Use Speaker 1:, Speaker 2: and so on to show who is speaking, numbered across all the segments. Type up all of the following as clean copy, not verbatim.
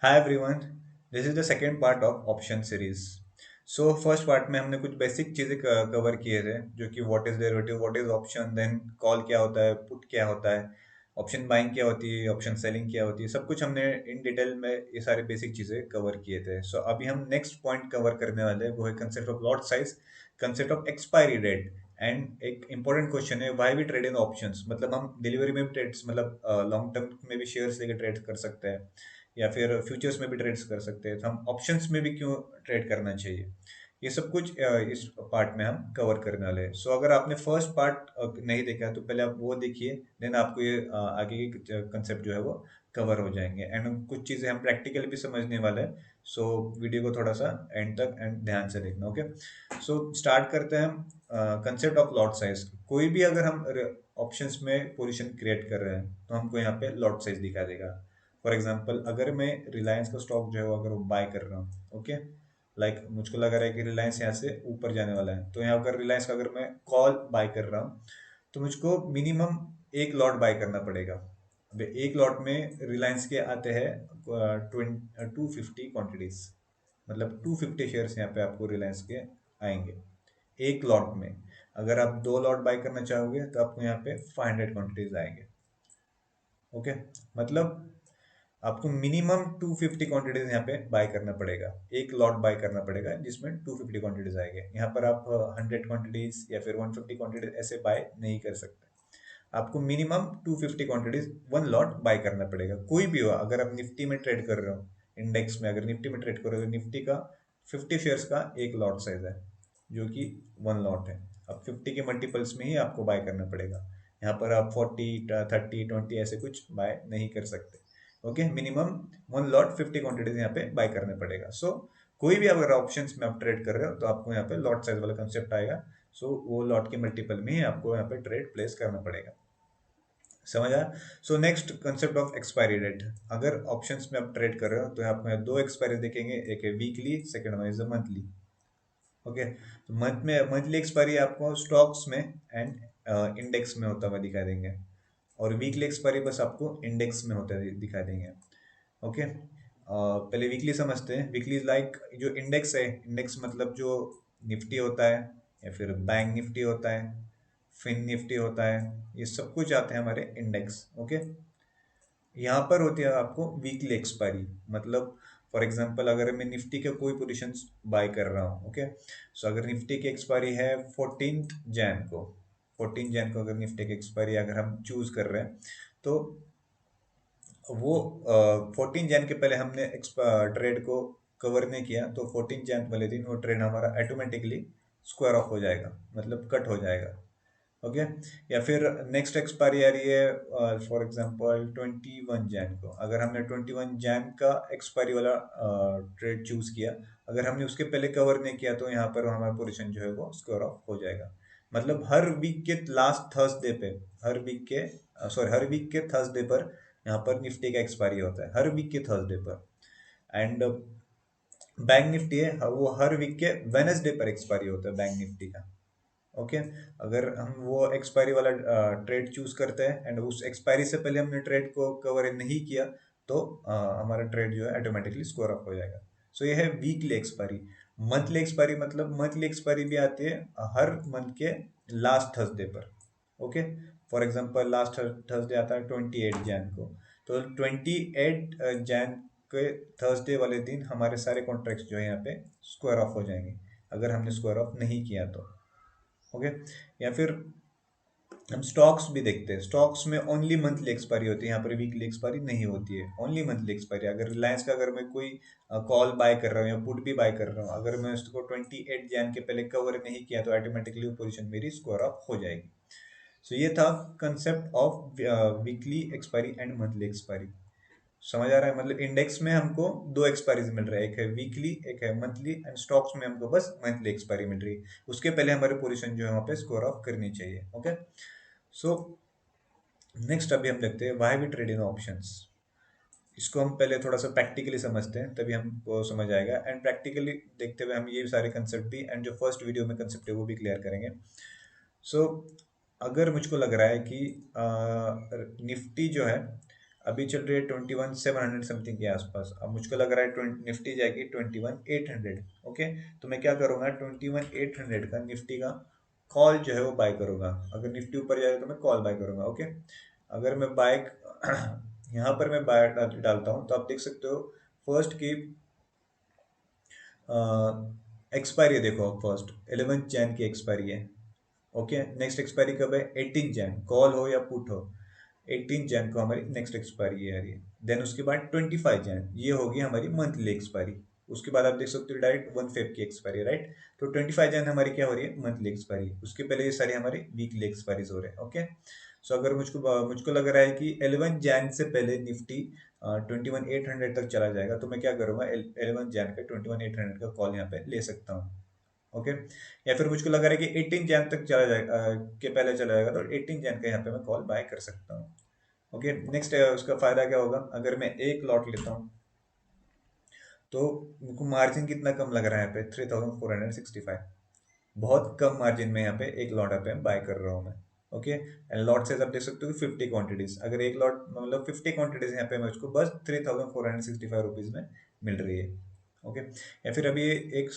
Speaker 1: Hi everyone, this is the second part of option series. So first part में हमने कुछ basic चीज़ें cover किए थे, जो कि what is derivative, what is option, then call क्या होता है, पुट क्या होता है, ऑप्शन बाइंग क्या होती है, ऑप्शन सेलिंग क्या होती है। सब कुछ हमने इन डिटेल में ये सारे बेसिक चीज़ें कवर किए थे। सो अभी हम नेक्स्ट पॉइंट कवर करने वाले हैं, वो है concept of lot size, concept of expiry date. And एक इंपॉर्टेंट क्वेश्चन है, why we trade in options. मतलब हम डिलीवरी में भी ट्रेड्स, मतलब लॉन्ग टर्म में भी शेयर्स लेके ट्रेड कर सकते हैं, या फिर फ्यूचर्स में भी ट्रेड्स कर सकते हैं, तो हम ऑप्शंस में भी क्यों ट्रेड करना चाहिए। ये सब कुछ इस पार्ट में हम कवर करने वाले हैं। सो अगर आपने फर्स्ट पार्ट नहीं देखा है तो पहले आप वो देखिए, देन आपको ये आगे के कंसेप्ट जो है वो कवर हो जाएंगे। एंड कुछ चीज़ें हम प्रैक्टिकल भी समझने वाले हैं। सो वीडियो को थोड़ा सा एंड तक एंड ध्यान से देखना। ओके, सो स्टार्ट करते हैं हम कंसेप्ट ऑफ लॉट साइज। कोई भी अगर हम ऑप्शंस में पोजीशन क्रिएट कर रहे हैं तो हमको यहाँ पे लॉट साइज दिखा देगा। फॉर एग्जाम्पल, अगर मैं रिलायंस का स्टॉक जो है वो अगर वो बाय कर रहा हूँ, ओके, लाइक मुझको लग रहा है कि रिलायंस यहाँ से ऊपर जाने वाला है, तो यहाँ अगर रिलायंस का अगर मैं कॉल बाय कर रहा हूँ तो मुझको मिनिमम एक लॉट बाय करना पड़ेगा। अब एक लॉट में रिलायंस के आते हैं 250 क्वांटिटीज, मतलब 250 शेयर्स यहाँ पे आपको रिलायंस के आएंगे एक लॉट में। अगर आप दो लॉट बाय करना चाहोगे तो आपको यहाँ पे 500 क्वांटिटीज आएंगे। ओके, मतलब आपको मिनिमम 250 क्वांटिटीज यहाँ पे बाय करना पड़ेगा, एक लॉट बाय करना पड़ेगा जिसमें 250 क्वांटिटीज आएंगे। यहाँ पर आप 100 क्वांटिटीज या फिर 150 क्वांटिटीज ऐसे बाय नहीं कर सकते। आपको minimum 250 quantities one lot buy करना पड़ेगा, कोई भी हो। अगर आप निफ्टी में ट्रेड कर रहे हो, इंडेक्स में अगर निफ्टी में ट्रेड कर रहे हो तो निफ्टी का 50 शेयर्स का एक लॉट साइज है, जो कि वन लॉट है। अब 50 के मल्टीपल्स में ही आपको बाय करना पड़ेगा। यहाँ पर आप 40, 30, 20 ऐसे कुछ बाय नहीं कर सकते। Okay, minimum one lot 50 quantities यहाँ पे बाय करने पड़ेगा। सो कोई भी अगर ऑप्शंस में आप ट्रेड कर रहे हो तो आपको यहाँ पे लॉट साइज वाला कंसेप्ट आएगा। सो वो लॉट के मल्टीपल में ही आपको यहाँ पे ट्रेड प्लेस करना पड़ेगा। समझ आया। So next concept of expiry date. अगर ऑप्शंस में आप ट्रेड कर रहे हो तो आपको यहाँ दो एक्सपायरी देखेंगे, एक है weekly, second one is monthly. Okay, तो मंथली एक्सपायरी आपको स्टॉक्स में एंड इंडेक्स में होता हुआ दिखा देंगे, और वीकली एक्सपायरी बस आपको इंडेक्स में होता दिखा देंगे। ओके, पहले वीकली समझते हैं। वीकली लाइक जो इंडेक्स है, इंडेक्स मतलब जो निफ्टी होता है, या फिर बैंक निफ्टी होता है, फिन निफ्टी होता है, ये सब कुछ आते हैं हमारे इंडेक्स। ओके, यहाँ पर होती है आपको वीकली एक्सपायरी। मतलब फॉर एग्जांपल, अगर मैं निफ्टी के कोई पोजीशंस बाय कर रहा हूँ, ओके, सो अगर निफ्टी की एक्सपायरी है 14 जैन को, 14 जैन को अगर निफ्टी की एक्सपायरी अगर हम चूज कर रहे हैं, तो वो 14 जैन के पहले हमने ट्रेड को कवर नहीं किया तो 14 जैन वाले दिन वो ट्रेड हमारा ऑटोमेटिकली स्क्वायर ऑफ हो जाएगा, मतलब कट हो जाएगा। ओके, या फिर नेक्स्ट एक्सपायरी आ रही है फॉर एग्जांपल 21 जैन को, अगर हमने 21 जैन का एक्सपायरी वाला ट्रेड चूज किया, अगर हमने उसके पहले कवर नहीं किया तो यहाँ पर हमारा पोजीशन जो है वो स्क्वायर ऑफ हो जाएगा। मतलब हर वीक के लास्ट थर्सडे पे, हर वीक के हर वीक के थर्सडे पर यहाँ पर निफ्टी का एक्सपायरी होता है, हर वीक के थर्सडे पर। एंड बैंक निफ्टी है, वो हर वीक के वेनसडे पर एक्सपायरी होता है बैंक निफ्टी का। ओके, अगर हम वो एक्सपायरी वाला ट्रेड चूज करते हैं एंड उस एक्सपायरी से पहले हमने ट्रेड को कवर नहीं किया, तो हमारा ट्रेड जो है ऑटोमेटिकली स्कोर अप हो जाएगा। सो ये है वीकली एक्सपायरी। मंथली एक्सपायरी मतलब मंथली एक्सपायरी भी आती है हर मंथ के लास्ट थर्सडे पर। Okay, for example last Thursday आता है 28 जैन को, तो 28 जैन के थर्सडे वाले दिन हमारे सारे कॉन्ट्रैक्ट्स जो है यहाँ पे स्क्वायर ऑफ हो जाएंगे, अगर हमने स्क्वायर ऑफ नहीं किया तो। ओके, या फिर हम स्टॉक्स भी देखते हैं, स्टॉक्स में ओनली मंथली एक्सपायरी होती है, यहाँ पर वीकली एक्सपायरी नहीं होती है, ओनली मंथली एक्सपायरी। अगर रिलायंस का अगर मैं कोई कॉल बाय कर रहा हूँ या पुट भी बाय कर रहा हूँ, अगर मैं उसको 28 जैन के पहले कवर नहीं किया तो ऑटोमेटिकली वो पोजीशन मेरी स्क्वायर ऑफ हो जाएगी। सो ये था concept of weekly expiry and monthly expiry. समझ आ रहा है। मतलब इंडेक्स में हमको दो एक्सपायरीज मिल रहा है, एक है वीकली, एक है मंथली, एंड स्टॉक्स में हमको बस मंथली एक्सपायरी मिल रही है। उसके पहले हमारी पोजीशन जो है वहाँ पे स्कोर ऑफ करनी चाहिए। ओके, सो नेक्स्ट अभी हम देखते हैं why we trade in options. इसको हम पहले थोड़ा सा प्रैक्टिकली समझते हैं, तभी हमको समझ आएगा। एंड प्रैक्टिकली देखते हुए हम ये सारे कंसेप्ट भी, एंड जो फर्स्ट वीडियो में कंसेप्ट है वो भी क्लियर करेंगे। सो अगर मुझको लग रहा है कि निफ्टी जो है अभी चल रही है 21,700 समथिंग के आसपास। अब मुझको लग रहा है निफ्टी जाएगी 21,800। ओके, तो मैं क्या करूँगा, 21,800 का निफ्टी का कॉल जो है वो बाय करूँगा। अगर निफ्टी ऊपर जाएगा तो मैं कॉल बाय करूँगा। ओके, अगर मैं बाय यहाँ पर मैं बाय डालता हूँ तो आप देख सकते हो फर्स्ट की एक्सपायरी देखो। फर्स्ट 11 जैन की एक्सपायरी है। ओके, नेक्स्ट एक्सपायरी कब है, 18 जैन, कॉल हो या पुट हो, 18 जैन को हमारी नेक्स्ट एक्सपायरी है यार। देन उसके बाद 25 जैन, ये होगी हमारी मंथली एक्सपायरी। उसके बाद आप देख सकते हो डायरेक्ट 1 फेब की एक्सपायरी, राइट। तो 25 जैन हमारी क्या हो रही है, मंथली एक्सपायरी। उसके पहले ये सारी हमारी वीकली एक्सपायरीज हो रहे हैं। ओके, सो अगर मुझको लग रहा है कि 11 जैन से पहले निफ्टी 21,800 तक चला जाएगा, तो मैं क्या करूंगा, 11 जैन का 21,800 का कॉल यहाँ पे ले सकता हूँ। ओके, या फिर मुझको लग रहा है कि 18 जैन तक चला जाएगा, के पहले चला जाएगा, तो 18 जैन का यहाँ पे मैं कॉल बाय कर सकता हूँ। ओके, नेक्स्ट उसका फायदा क्या होगा, अगर मैं एक लॉट लेता हूँ तो मुझको मार्जिन कितना कम लग रहा है यहाँ पे, 3,465। बहुत कम मार्जिन में यहाँ पे एक लॉट पे बाय कर रहा हूँ मैं। ओके, एंड लॉट साइज आप देख सकते हो कि 50 क्वांटिटीज, अगर एक लॉट मतलब 50 क्वांटिटीज यहाँ पे मुझको बस 3,465 रुपीज में मिल रही है। ओके, या फिर अभी एक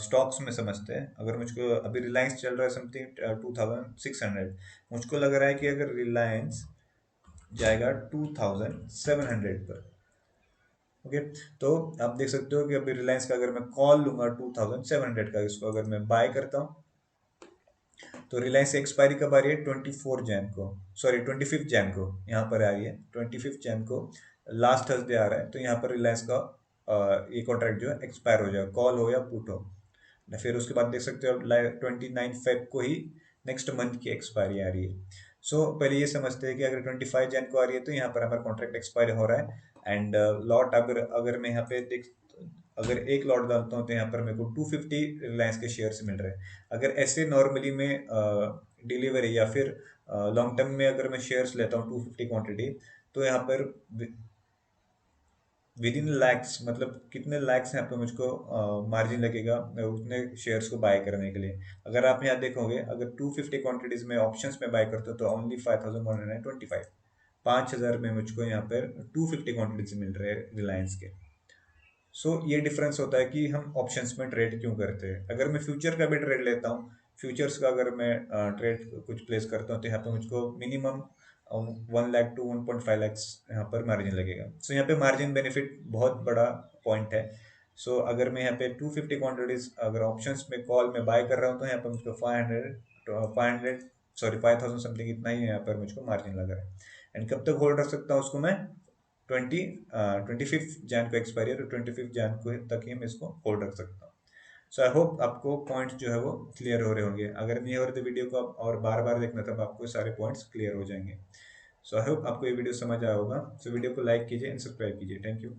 Speaker 1: स्टॉक्स में समझते हैं। अगर मुझको अभी रिलायंस चल रहा है समथिंग 2,600, मुझको लग रहा है कि अगर रिलायंस जाएगा 2,700 पर। ओके, तो आप देख सकते हो कि अभी रिलायंस का अगर मैं कॉल लूंगा 2,700 का, इसको अगर मैं बाय करता हूँ तो रिलायंस एक्सपायरी कब आ रही है, 24 जैन को, सॉरी 25 जैन को यहाँ पर आ रही है। 25 जैन को लास्ट थर्सडे आ रहा है, तो यहाँ पर रिलायंस का ये कॉन्ट्रैक्ट जो है एक्सपायर हो जाएगा, कॉल हो या पुट हो। फिर उसके बाद देख सकते हो 29 फेब को ही नेक्स्ट मंथ की एक्सपायरी आ रही है। सो पहले ये समझते हैं कि अगर 25 जैन को आ रही है तो यहाँ पर हमारा कॉन्ट्रैक्ट एक्सपायर हो रहा है। एंड लॉट अगर मैं यहाँ पे देख, अगर एक लॉट डालता हूँ तो यहाँ पर मेरे को 250 रिलायंस के शेयर्स मिल रहे हैं। अगर ऐसे नॉर्मली में डिलीवरी या फिर लॉन्ग टर्म में अगर मैं शेयर्स लेता हूँ 250 क्वांटिटी, तो यहाँ पर विद इन लैक्स, मतलब कितने लैक्स यहाँ पे मुझको मार्जिन लगेगा उतने शेयर्स को बाय करने के लिए। अगर आप यहाँ देखोगे, अगर 250 क्वांटिटीज में ऑप्शंस में बाय करते हो तो ओनली 5,125, 5,000 में मुझको यहाँ पर 250 क्वांटिटीज मिल रहे हैं रिलायंस के। सो ये डिफरेंस होता है कि हम ऑप्शंस में ट्रेड क्यों करते हैं। अगर मैं फ्यूचर का भी ट्रेड लेता हूँ, फ्यूचर्स का अगर मैं ट्रेड कुछ प्लेस करता हूँ, तो यहाँ पे मुझको मिनिमम 1 लाख टू 1.5 लाख यहाँ पर मार्जिन लगेगा। सो यहाँ पे मार्जिन बेनिफिट बहुत बड़ा पॉइंट है। सो अगर मैं यहाँ पे 250 क्वांटिटीज अगर ऑप्शंस में कॉल में बाय कर रहा हूँ, तो यहाँ पर मुझको 500 सॉरी 5,000 समथिंग इतना ही यहाँ पर मुझको मार्जिन लग रहा है। एंड कब तक होल्ड रख सकता हूँ उसको मैं, 25 जैन को एक्सपायरी है, तो 25 जैन को तक ही मैं इसको होल्ड रख सकता हूँ। सो आई होप आपको पॉइंट्स जो है वो क्लियर हो रहे होंगे। अगर नहीं हो रहे तो वीडियो को आप और बार बार देखना, तब आपको सारे पॉइंट्स क्लियर हो जाएंगे। सो आई होप आपको ये वीडियो समझ आया होगा। सो वीडियो को लाइक कीजिए एंड सब्सक्राइब कीजिए। Thank you.